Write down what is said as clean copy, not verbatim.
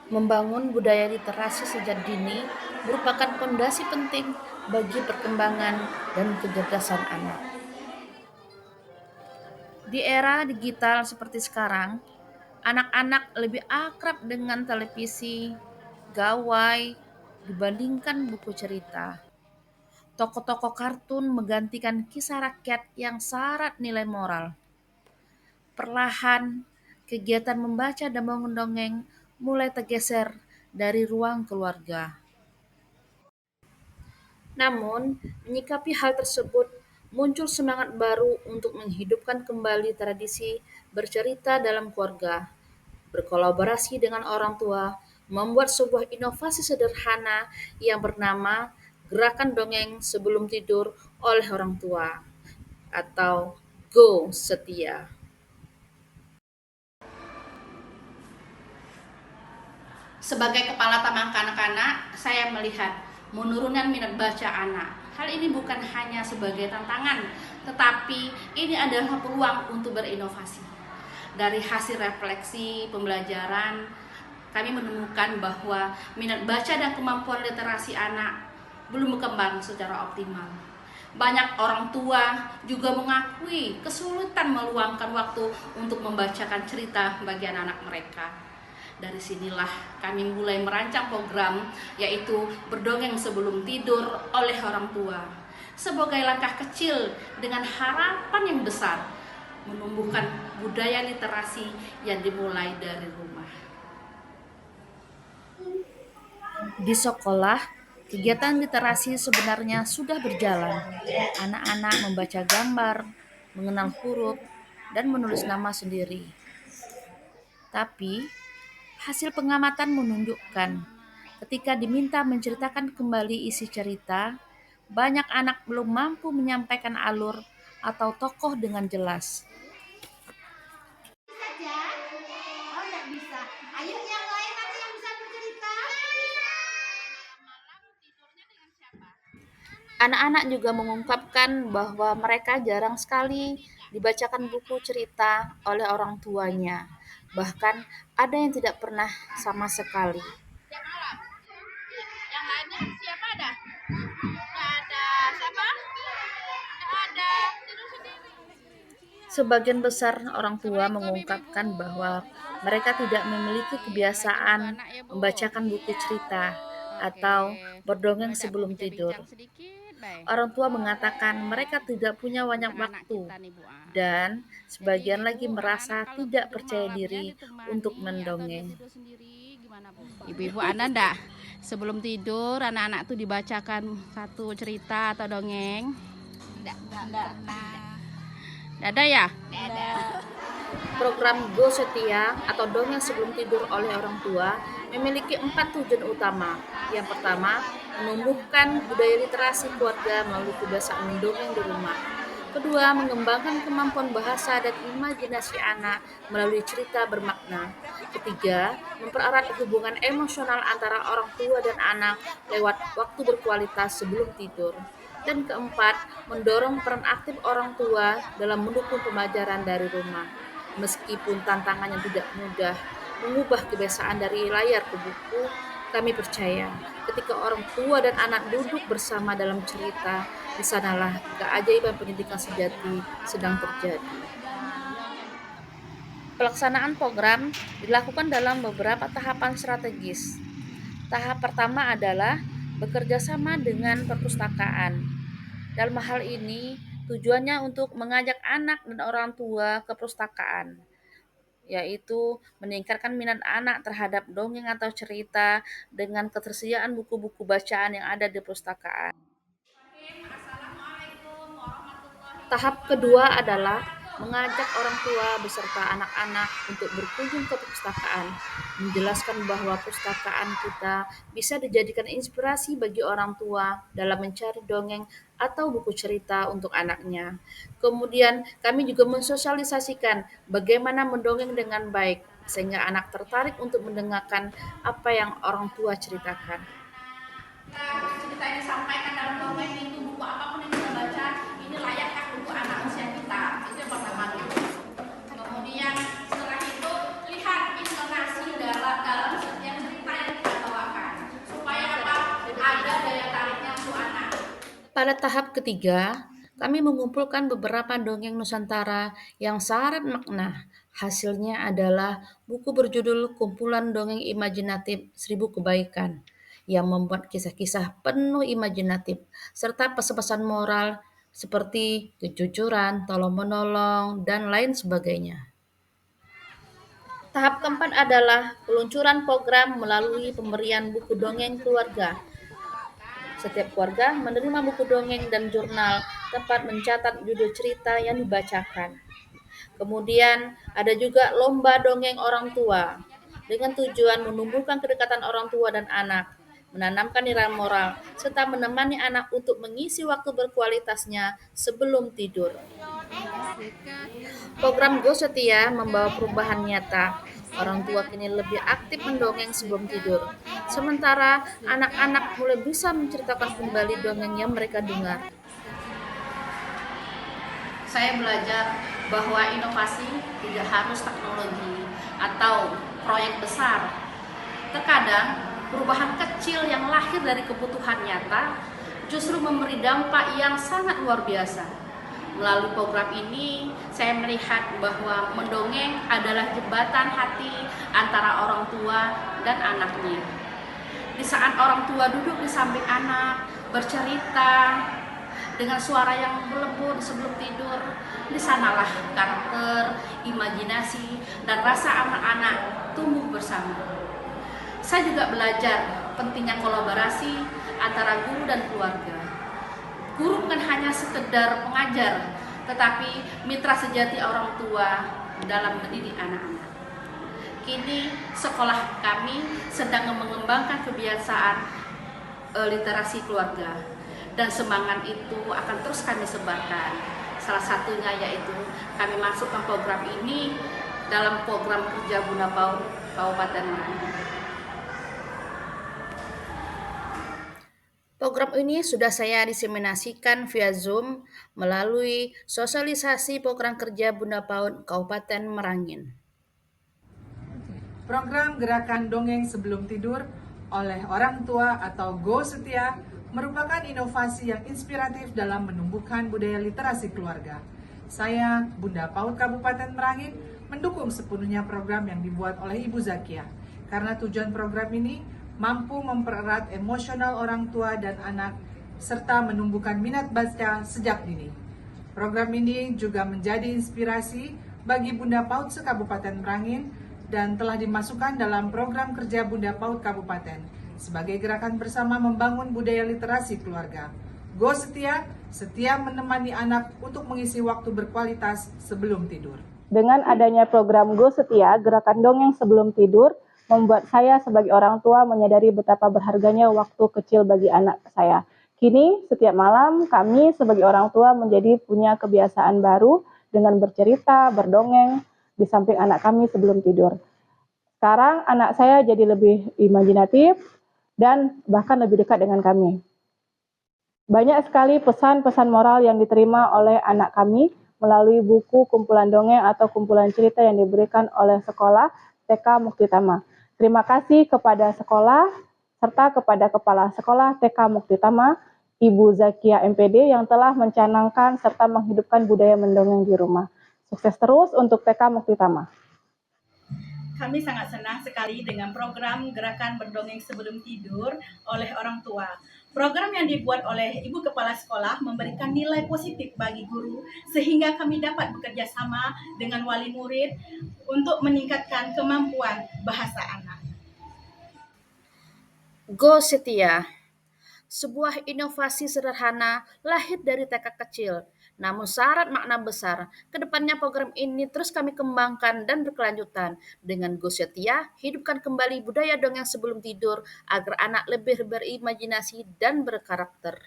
Membangun budaya literasi sejak dini merupakan fondasi penting bagi perkembangan dan kecerdasan anak. Di era digital seperti sekarang, anak-anak lebih akrab dengan televisi, gawai, dibandingkan buku cerita. Tokoh-tokoh kartun menggantikan kisah rakyat yang syarat nilai moral. Perlahan, kegiatan membaca dan mendongeng mulai tergeser dari ruang keluarga. Namun, menyikapi hal tersebut, muncul semangat baru untuk menghidupkan kembali tradisi bercerita dalam keluarga, berkolaborasi dengan orang tua, membuat sebuah inovasi sederhana yang bernama Gerakan Dongeng Sebelum Tidur oleh Orang Tua atau Go Setia. Sebagai kepala taman kanak-kanak, saya melihat menurunnya minat baca anak. Hal ini bukan hanya sebagai tantangan, tetapi ini adalah peluang untuk berinovasi. Dari hasil refleksi pembelajaran, kami menemukan bahwa minat baca dan kemampuan literasi anak belum berkembang secara optimal. Banyak orang tua juga mengakui kesulitan meluangkan waktu untuk membacakan cerita bagi anak-anak mereka. Dari sinilah kami mulai merancang program, yaitu Berdongeng Sebelum Tidur oleh Orang Tua, sebagai langkah kecil dengan harapan yang besar, menumbuhkan budaya literasi yang dimulai dari rumah. Di sekolah, kegiatan literasi sebenarnya sudah berjalan. Anak-anak membaca gambar, mengenal huruf, dan menulis nama sendiri. Tapi, hasil pengamatan menunjukkan ketika diminta menceritakan kembali isi cerita, banyak anak belum mampu menyampaikan alur atau tokoh dengan jelas. Saja. Oh, enggak bisa. Ayo yang lain nanti yang bisa bercerita. Anak-anak juga mengungkapkan bahwa mereka jarang sekali dibacakan buku cerita oleh orang tuanya. Bahkan ada yang tidak pernah sama sekali. Yang lainnya siapa ada? Nggak ada. Siapa? Nggak ada. Tidur sendiri. Sebagian besar orang tua mengungkapkan bahwa mereka tidak memiliki kebiasaan membacakan buku cerita atau berdongeng sebelum tidur. Orang tua mengatakan mereka tidak punya banyak waktu dan sebagian lagi merasa tidak percaya diri untuk mendongeng. Ibu-ibu Anda enggak sebelum tidur anak-anak tuh dibacakan satu cerita atau dongeng? Enggak. Enggak ada ya? Program Go Setia atau Dongeng Sebelum Tidur oleh Orang Tua memiliki 4 tujuan utama. Yang pertama, menumbuhkan budaya literasi keluarga melalui kebiasaan mendongeng di rumah. Kedua, mengembangkan kemampuan bahasa dan imajinasi anak melalui cerita bermakna. Ketiga, mempererat hubungan emosional antara orang tua dan anak lewat waktu berkualitas sebelum tidur. Dan keempat, mendorong peran aktif orang tua dalam mendukung pembelajaran dari rumah. Meskipun tantangannya tidak mudah, mengubah kebiasaan dari layar ke buku, kami percaya ketika orang tua dan anak duduk bersama dalam cerita, di sanalah keajaiban pendidikan sejati sedang terjadi. Pelaksanaan program dilakukan dalam beberapa tahapan strategis. Tahap pertama adalah bekerja sama dengan perpustakaan. Dalam hal ini, tujuannya untuk mengajak anak dan orang tua ke perpustakaan, yaitu meningkatkan minat anak terhadap dongeng atau cerita dengan ketersediaan buku-buku bacaan yang ada di perpustakaan. Tahap kedua adalah mengajak orang tua beserta anak-anak untuk berkunjung ke perpustakaan, menjelaskan bahwa perpustakaan kita bisa dijadikan inspirasi bagi orang tua dalam mencari dongeng atau buku cerita untuk anaknya. Kemudian kami juga mensosialisasikan bagaimana mendongeng dengan baik, sehingga anak tertarik untuk mendengarkan apa yang orang tua ceritakan. Cerita yang disampaikan dalam dongeng itu buku apapun yang kita baca ini layakkah buku anak usia kita, itu yang pertama dulu. Kemudian setelah itu lihat intonasi dalam setiap cerita Pada tahap ketiga, kami mengumpulkan beberapa dongeng Nusantara yang syarat makna. Hasilnya adalah buku berjudul Kumpulan Dongeng Imajinatif Seribu Kebaikan yang membuat kisah-kisah penuh imajinatif serta pesan-pesan moral seperti kejujuran, tolong-menolong, dan lain sebagainya. Tahap keempat adalah peluncuran program melalui pemberian buku dongeng keluarga. Setiap keluarga menerima buku dongeng dan jurnal tempat mencatat judul cerita yang dibacakan. Kemudian ada juga lomba dongeng orang tua dengan tujuan menumbuhkan kedekatan orang tua dan anak, menanamkan nilai moral, serta menemani anak untuk mengisi waktu berkualitasnya sebelum tidur. Program Go Setia membawa perubahan nyata. Orang tua kini lebih aktif mendongeng sebelum tidur. Sementara anak-anak mulai bisa menceritakan kembali dongeng yang mereka dengar. Saya belajar bahwa inovasi tidak harus teknologi atau proyek besar. Terkadang perubahan kecil yang lahir dari kebutuhan nyata justru memberi dampak yang sangat luar biasa. Melalui program ini, saya melihat bahwa mendongeng adalah jembatan hati antara orang tua dan anaknya. Di saat orang tua duduk di samping anak, bercerita dengan suara yang lembut sebelum tidur, di sanalah karakter, imajinasi, dan rasa anak-anak tumbuh bersama. Saya juga belajar pentingnya kolaborasi antara guru dan keluarga. Guru bukan hanya sekedar pengajar, tetapi mitra sejati orang tua dalam mendidik anak-anak. Kini sekolah kami sedang mengembangkan kebiasaan literasi keluarga, dan semangat itu akan terus kami sebarkan. Salah satunya yaitu kami masukkan program ini dalam program kerja Bunda PAUD Kabupaten Merangin. Program ini sudah saya diseminasikan via Zoom melalui sosialisasi program kerja Bunda PAUD Kabupaten Merangin. Program Gerakan Dongeng Sebelum Tidur oleh orang tua atau Go Setia merupakan inovasi yang inspiratif dalam menumbuhkan budaya literasi keluarga. Saya, Bunda PAUD Kabupaten Merangin, mendukung sepenuhnya program yang dibuat oleh Ibu Zakia, karena tujuan program ini mampu mempererat emosional orang tua dan anak, serta menumbuhkan minat baca sejak dini. Program ini juga menjadi inspirasi bagi Bunda PAUD se-Kabupaten Merangin dan telah dimasukkan dalam program kerja Bunda PAUD Kabupaten sebagai gerakan bersama membangun budaya literasi keluarga. Go Setia, setia menemani anak untuk mengisi waktu berkualitas sebelum tidur. Dengan adanya program Go Setia, gerakan dongeng sebelum tidur, membuat saya sebagai orang tua menyadari betapa berharganya waktu kecil bagi anak saya. Kini, setiap malam kami sebagai orang tua menjadi punya kebiasaan baru dengan bercerita, berdongeng, di samping anak kami sebelum tidur. Sekarang anak saya jadi lebih imajinatif dan bahkan lebih dekat dengan kami. Banyak sekali pesan-pesan moral yang diterima oleh anak kami melalui buku kumpulan dongeng atau kumpulan cerita yang diberikan oleh sekolah TK Muktitama. Terima kasih kepada sekolah serta kepada Kepala Sekolah TK Muktitama, Ibu Zakia MPD yang telah mencanangkan serta menghidupkan budaya mendongeng di rumah. Sukses terus untuk TK Muktitama. Kami sangat senang sekali dengan program Gerakan Berdongeng Sebelum Tidur oleh orang tua. Program yang dibuat oleh Ibu Kepala Sekolah memberikan nilai positif bagi guru sehingga kami dapat bekerja sama dengan wali murid untuk meningkatkan kemampuan bahasa anak. Go Setia, sebuah inovasi sederhana lahir dari tekad kecil, namun syarat makna besar. Kedepannya program ini terus kami kembangkan dan berkelanjutan. Dengan Go Setia, hidupkan kembali budaya dongeng sebelum tidur agar anak lebih berimajinasi dan berkarakter.